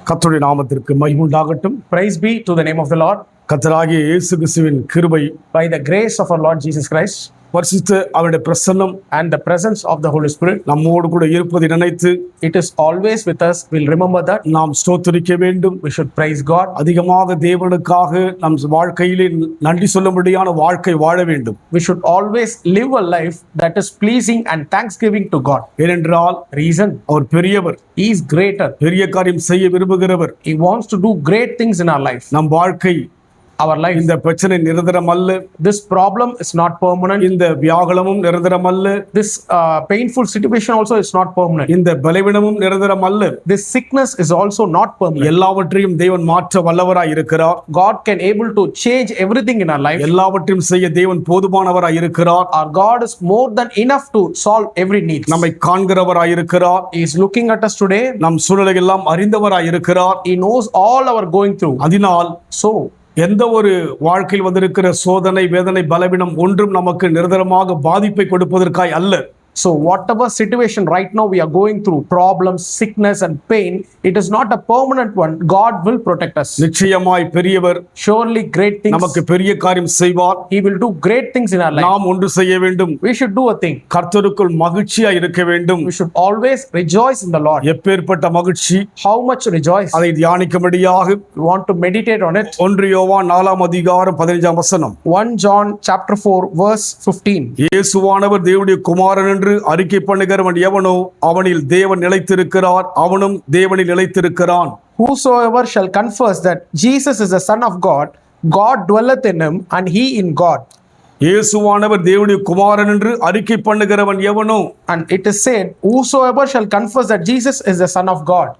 கர்த்தருடைய நாமத்திற்கு மகிமை உண்டாகட்டும். Praise be to the name of the Lord. கர்த்தராகிய இயேசு கிறிஸ்துவின் கிருபை, By the grace of our Lord Jesus Christ பரிசுத்த அவருடைய பிரசன்னம் and the presence of the Holy Spirit, நம்மோடு கூட இருப்பதை நினைத்து it is always with us. We'll remember that. நாம் ஸ்தோத்திரிக்க வேண்டும். We should praise God. அதிகமாக தேவனுக்காக நம் வாழ்க்கையிலே நன்றி சொல்லும்படியான வாழ்க்கை வாழ வேண்டும். We should always live a life that is pleasing and thanksgiving to God. ஏனென்றால் Reason, அவர் பெரியவர், He is greater. பெரிய காரியம் செய்ய விரும்புகிறவர். He wants to do great things in our life. நம் வாழ்க்கை, Our life. இந்த பிரச்சனை நிரந்தரம் அல்ல. This problem is not permanent. இந்த வியாகுலமும் நிரந்தரம் அல்ல. This painful situation also is not permanent. இந்த பலவீனமும் நிரந்தரம் அல்ல. This sickness is also not permanent. எல்லாவற்றையும் தேவன் மாற்ற வல்லவராய் இருக்கிறார். God can able to change everything in our life. எல்லாவற்றையும் செய்ய தேவன் போதுமானவராய் இருக்கிறார். Our God is more than enough to solve every need. நம்மை காண்கிறவராய் இருக்கிறார். He is looking at us today. நம் சூழலை எல்லாம் அறிந்தவராய் இருக்கிறார். He knows all our going through. அதனால் So, எந்த ஒரு வாழ்க்கையில் வந்திருக்கிற சோதனை, வேதனை, பலவீனம் ஒன்றும் நமக்கு நிரந்தரமாக பாதிப்பை கொடுப்பதற்காய் அல்ல. whatever situation right now we are going through, problems, sickness and pain, it is not a permanent one. God will protect us. நிச்சயமாய் பெரியவர் Surely great things. நமக்கு பெரிய காரியம் செய்வார். He will do great things in our life. நாம் ஒன்று செய்ய வேண்டும். We should do a thing. கர்த்தருக்குள் மகிழ்ச்சியாய் இருக்க வேண்டும். We should always rejoice in the Lord. எப்பேற்பட்ட மகிழ்ச்சி! How much rejoice? அதை தியானிக்கும்படியாக We want to meditate on it. 1 யோவான் 4:15 1 John chapter 4 verse 15. இயேசுவானவர் தேவனுடைய குமாரன் என்று அறிக்கை பண்ணுகிறவன் எவனோ அவனில் தேவன் நிலைத்திருக்கிறார், அவனும் தேவனில் நிலைத்திருக்கிறான். Whosoever shall confess that Jesus is the Son of God, God dwelleth in him, and he in God. இயேசுவானவர் தேவனுடைய குமாரன் என்று அறிக்கை பண்ணுகிறவன் எவனோ. And it is said, whosoever shall confess that Jesus is the Son of God.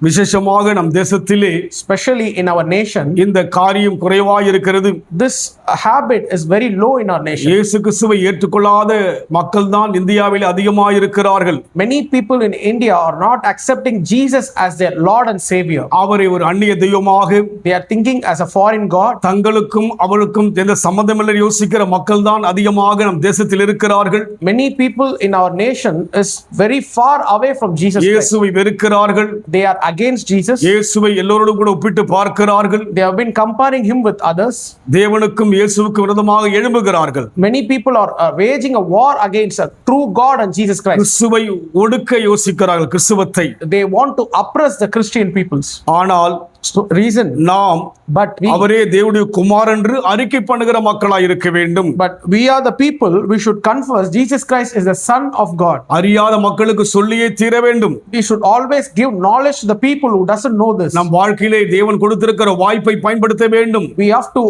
விசேஷமாக நம் தேசத்திலே, Especially in our nation, இந்த காரியம் குறைவாய் இருக்கிறது. this habit is very low in our nation. இயேசு கிறிஸ்துவை ஏற்றுக்கொள்ளாத மக்கள் தான் இந்தியாவில் அதிகமாக இருக்கிறார்கள். Many people in India are not accepting Jesus as their Lord and Savior. அவரை ஒரு அந்நிய தெய்வமாக, They are thinking as a foreign God. தங்களுக்கும் அவருக்கும் எந்த சம்பந்தமில்லை யோசிக்கிற மக்கள் தான் அதிகமாக நம் தேசத்தில் இருக்கிறார்கள். Many people in our nation is very far away from Jesus Christ. இயேசுவை வெறுக்கிறார்கள். They are against Jesus. இயேசுவை எல்லோரோடும் கூட ஒப்பிட்டு பார்க்கிறார்கள். They have been comparing him with others. தேவனுக்கும் இயேசுவுக்கும் விரோதமாக எழும்புகிறார்கள். Many people are waging a war against a true God and Jesus Christ. கிறிஸ்துவை ஒடுக்க யோசிக்கிறார்கள், கிறிஸ்துவத்தை. They want to oppress the Christian peoples. ஆனால் Reason, நாம் but அவரே தேவனுடைய குமாரன் என்று அறிக்கை பண்ணுகிற மக்களாய் இருக்க வேண்டும். we are the people, we should confess Jesus Christ is the Son of God. அறியாத மக்களுக்கு சொல்லியே தீர வேண்டும். We should always give knowledge to the people who doesn't know this. நம் வாழ்க்கையிலே தேவன் கொடுத்திருக்கிற வாய்ப்பை பயன்படுத்த வேண்டும். We have to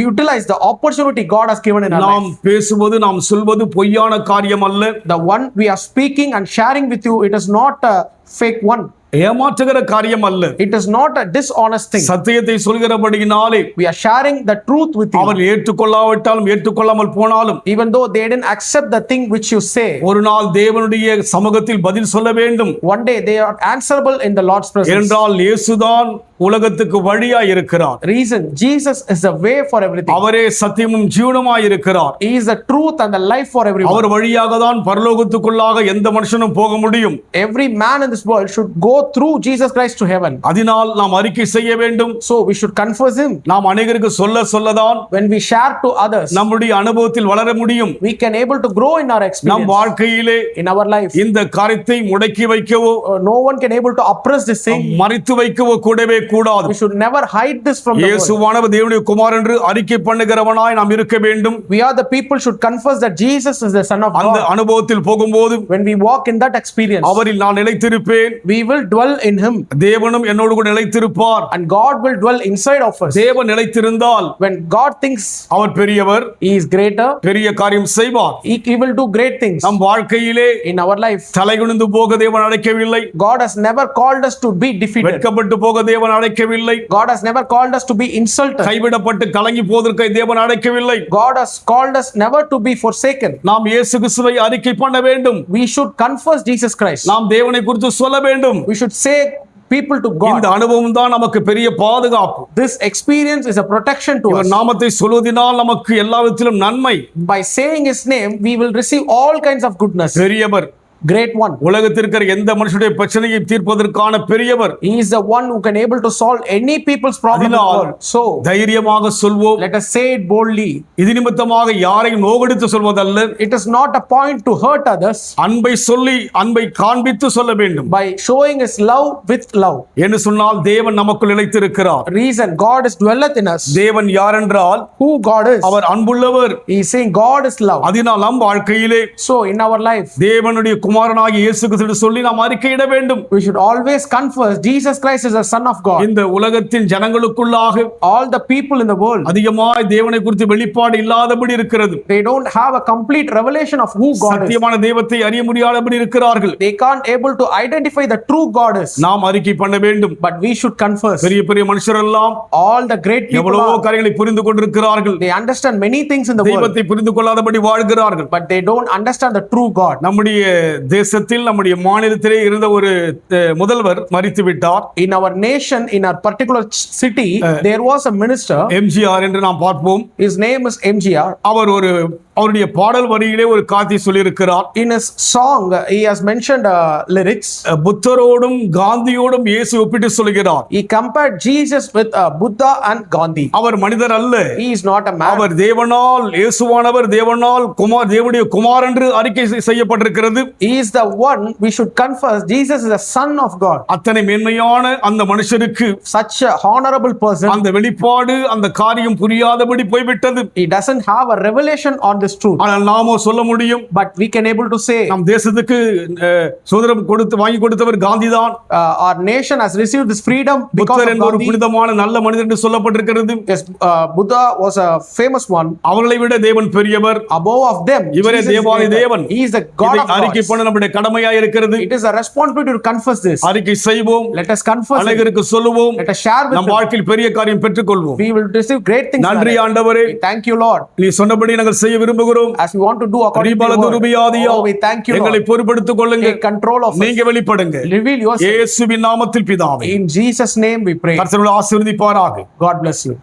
utilize the opportunity God has given in our நாம் life. பேசுவது, நாம் சொல்வது பொய்யான காரியம் அல்ல. The one we are speaking and sharing with you, it is not a fake one. ஏமாற்றுகிற காரியம் அல்ல. It is not a dishonest thing. சத்தியத்தை சொல்கிறபடியினாலே We are sharing the truth with you. அவர் ஏற்றுக்கொள்ளாவிட்டாலும் ஏற்றுக்கொள்ளாமல் போனாலும் Even though they didn't accept the thing which you say, ஒரு நாள் தேவனுடைய சமூகத்தில் பதில் சொல்ல வேண்டும். one day they are answerable in the Lord's presence. என்றால் இயேசுதான் உலகத்துக்கு வழியாய் இருக்கிறார். Reason, Jesus is the way for everything. அவரே சத்தியமும் ஜீவனுமாய் இருக்கிறார். He is the truth and the life for everyone. அவர் வழியாக தான் பரலோகத்துக்குள்ளாக எந்த மனுஷனும் போக முடியும். Every man in this world should go through Jesus Christ to heaven. அதனால் நாம் அறிக்கை செய்ய வேண்டும். So we should confess him. நாம் அநேகருக்கு சொல்லதான் When we share to others, நம்முடைய அனுபவத்தில் வளர முடியும். we can able to grow in our நம் experience. வாழ்க்கையிலே In our life, இந்த காரியத்தை முடக்கி வைக்கவோ no one can able to oppress this thing. மறைத்து வைக்கவோ கூடவே கூடாது. We should never hide this from the world. இயேசுவானவர் தேவனுடைய குமாரன் என்று அறிக்கை பண்ணுகிறவனாய் நாம் இருக்க வேண்டும். We are the people should confess that Jesus is the Son of அந்த God. அனுபவத்தில் போகும்போது When we walk in that experience, அவரில் நான் நிலைத்திருப்பேன், we will dwell in him, தேவனும் என்னோடு கூட நிலைத்திருப்பார். and God will dwell inside of us. தேவன் நிலைத்திருந்தால் When God thinks அவர் பெரியவர், he is greater, பெரிய காரியம் செய்வார். he will do great things. நம் வாழ்க்கையிலே In our life, தலைகுனிந்து போக தேவன் அழைக்கவில்லை. God has never called us to be defeated. வெட்கப்பட்டு போக தேவன் அழைக்கவில்லை. God has never called us to be insulted. கைவிடப்பட்டு கலங்கி போவதற்கு தேவன் அழைக்கவில்லை. God has called us never to be forsaken. நாம் இயேசு கிறிஸ்துவை அறிக்கை பண்ண வேண்டும். We should confess Jesus Christ. நாம் தேவனை குறித்து சொல்ல வேண்டும். We should say people to இந்த God. அனுபவம் தான் நமக்கு பெரிய பாதுகாப்பு. This experience is a protection to இவர் us. நாமத்தை சொல்வதினால் நமக்கு எல்லா விதத்திலும் நன்மை. By saying his name, we will receive all kinds of goodness. பெரியவர், great one. உலகத்தில் இருக்கிற எந்த மனுஷனுடைய பிரச்சனையை தீர்ப்பதற்கான பெரியவர். He is the one who can able to solve any people's problem in the அதனால் world. So தைரியமாக சொல்வோம். let us say it boldly. இது நிமித்தமாக யாரையும் நோகடித்து சொல்வதல்ல. It is not a point to hurt others. அன்பை சொல்லி அன்பை காண்பித்து சொல்ல வேண்டும். By showing his love with love. என்று சொன்னால் தேவன் நமக்குள் நிலைத்திருக்கிறார். Reason God is dwelleth in us. தேவன் யார் என்றால் Who God is. Our அன்புள்ளவர். He is saying God is love. அதனால் நம் வாழ்க்கையிலே So in our life தேவனுடைய குமாரனாகிய இயேசு கிறிஸ்து சொல்லி நாம் அறிக்கையிட வேண்டும். we should always confess Jesus Christ is the Son of God. இந்த உலகத்தின் ஜனங்களுக்குள்ளாக All the people in the world, அதிகமாய் தேவனை குறித்து வெளிப்பாடு இல்லாதபடி இருக்கிறது. they don't have a complete revelation of who God is. சத்தியமான தெய்வத்தை அறிய முடியாதபடி இருக்கிறார்கள். They can't able to identify the true God is. நாம் அறிக்கை பண்ண வேண்டும். But we should confess. பெரிய பெரிய மனுஷரெல்லாம் All the great people எவ்வளவோ are, காரியங்களை புரிந்து கொண்டிருக்கிறார்கள். they understand many things in the world, தெய்வத்தை புரிந்து கொள்ளாதபடி வாழ்கிறார்கள். but they don't understand the true God. நம்முடைய தேசத்தில் நம்முடைய மாநிலத்திலே இருந்த ஒரு முதல்வர் மரித்து விட்டார். In our nation, in our particular city, there was a minister. MGR என்று நாம் பார்ப்போம். His name is MGR. அவருடைய பாடல் வரியிலே ஒரு காத்தி சொல்லியிருக்கிறார். In his song, he has mentioned lyrics. புத்தரோடும் காந்தியோடும் இயேசு ஒப்பிட்டு சொல்கிறார். He compared Jesus with Buddha and Gandhi. அவர் மனிதர் அல்ல. He is not a man. அவர் தேவனால் இயேசுவானவர் தேவனால் தேவனுடைய குமார் என்று அறிக்கை செய்யப்பட்டிருக்கிறது. He is the one we should confess. Jesus is the Son of God. அத்தனை மேன்மையான அந்த மனுஷருக்கு Such a honorable person. அந்த வெளிப்பாடு அந்த காரியம் புரியாதபடி போய்விட்டது. He doesn't have a revelation on this truth. ஆனால் நாமோ சொல்ல முடியும். But we can able to say நம் தேசத்துக்கு சுதந்திரம் வாங்கி கொடுத்தவர் காந்திதான். our nation has received this freedom because Buddha of என்ற ஒரு Gandhi. புனிதமான நல்ல மனிதர் என்று சொல்லப்பட்டிருக்கிறது. Yes, Buddha was a famous one. அவர்களை விட தேவன் பெரியவர். Above of them, இவரே Jesus is தேவாதி greater. தேவன். He is the God of அறிக்கை gods. பண்ண நம்முடைய கடமையா இருக்கிறது. It is a responsibility to confess this. அறிக்கை செய்வோம். Let us confess it. அனைவருக்கு சொல்லுவோம். Let us share with நம் them. வாழ்க்கையில் பெரிய காரியம் பெற்றுக்கொள்வோம். We will receive great things. நன்றி ஆண்டவரே. We thank you, Lord. நீ சொன்னபடி நாங்கள் செய்ய விரும்புகிறோம். As we want to do according to your word. Oh, we thank you, எங்களை Lord. பொறுப்படுத்திக் கொள்ளுங்க. Take control of us. நீங்க வெளிப்படுங்க. Reveal yourself. இயேசுவின் நாமத்தில் பிதாவே. In Jesus' name we pray. கர்த்தர் உங்களை ஆசீர்வதிப்பாராக. God bless you.